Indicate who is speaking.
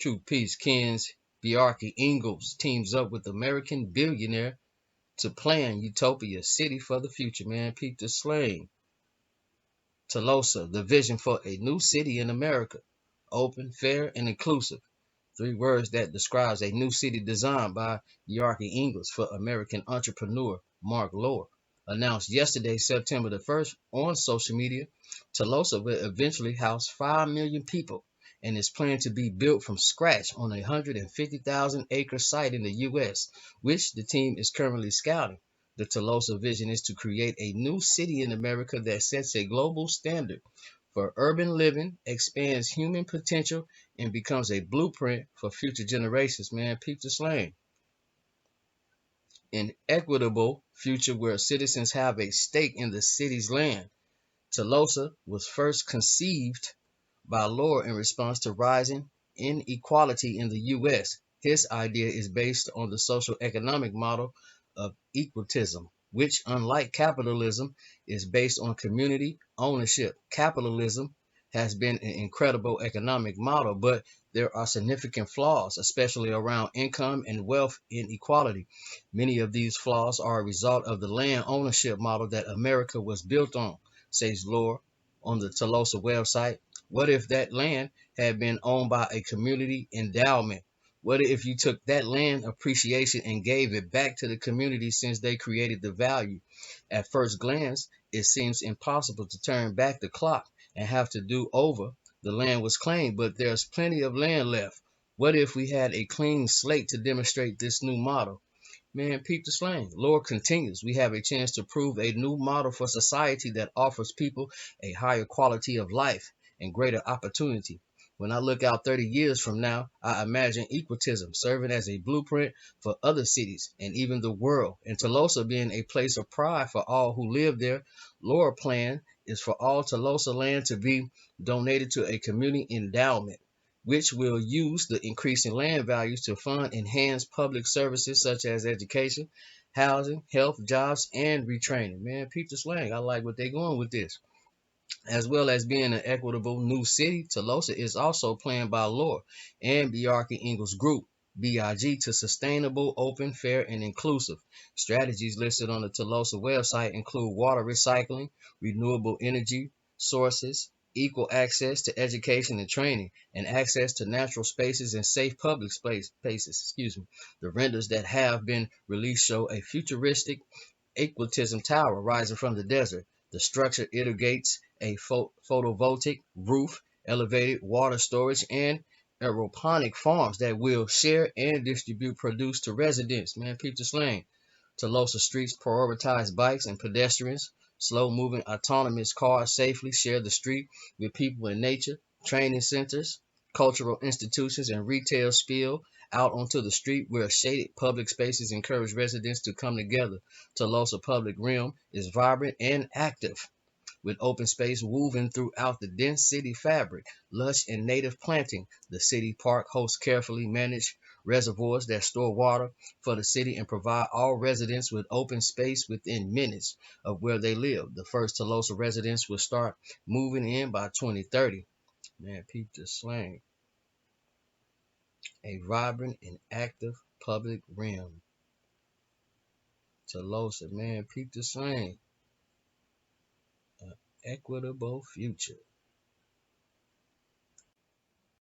Speaker 1: True Peace Ken's Bjarke Ingels teams up with American billionaire to plan utopia city for the future. Man, peep the slang. Tolosa, the vision for a new city in America. Open, fair, and inclusive. Three words that describes a new city designed by Bjarke Ingels for American entrepreneur Mark Lohr. Announced yesterday, September the 1st, on social media, Tolosa will eventually house 5 million people and is planned to be built from scratch on a 150,000-acre site in the U.S., which the team is currently scouting. The Tolosa vision is to create a new city in America that sets a global standard for urban living, expands human potential, and becomes a blueprint for future generations. Man, peep the slang. An equitable future where citizens have a stake in the city's land. Tolosa was first conceived by Lohr in response to rising inequality in the U.S. His idea is based on the social economic model of equitism, which, unlike capitalism, is based on community ownership. Capitalism has been an incredible economic model, but there are significant flaws, especially around income and wealth inequality. Many of these flaws are a result of the land ownership model that America was built on, says Lohr on the Tolosa website. What if that land had been owned by a community endowment? What if you took that land appreciation and gave it back to the community since they created the value? At first glance, it seems impossible to turn back the clock and have to do over. The land was claimed, but there's plenty of land left. What if we had a clean slate to demonstrate this new model? Man, peep the slang. Lord continues, we have a chance to prove a new model for society that offers people a higher quality of life and greater opportunity. When I look out 30 years from now, I imagine equitism serving as a blueprint for other cities and even the world, and Tolosa being a place of pride for all who live there. Lord plan is for all Tolosa land to be donated to a community endowment, which will use the increasing land values to fund enhanced public services such as education, housing, health, jobs, and retraining. Man, peep the slang. I like what they're going with this. As well as being an equitable new city, Tolosa is also planned by Lohr and Bjarke Ingels Group, BIG, to sustainable, open, fair, and inclusive. Strategies listed on the Tolosa website include water recycling, renewable energy sources, equal access to education and training, and access to natural spaces and safe public spaces. The renders that have been released show a futuristic equitism tower rising from the desert. The structure integrates a photovoltaic roof, elevated water storage, and aeroponic farms that will share and distribute produce to residents. Man, peep the slang. Tolosa streets prioritize bikes and pedestrians. Slow-moving autonomous cars safely share the street with people and nature. Training centers, cultural institutions, and retail spill out onto the street where shaded public spaces encourage residents to come together. Tolosa Public Realm is vibrant and active, with open space woven throughout the dense city fabric, lush and native planting. The city park hosts carefully managed reservoirs that store water for the city and provide all residents with open space within minutes of where they live. The first Tolosa residents will start moving in by 2030. Man, peep the slang. A vibrant and active public realm. Tolosa, man, peep the slang. An equitable future.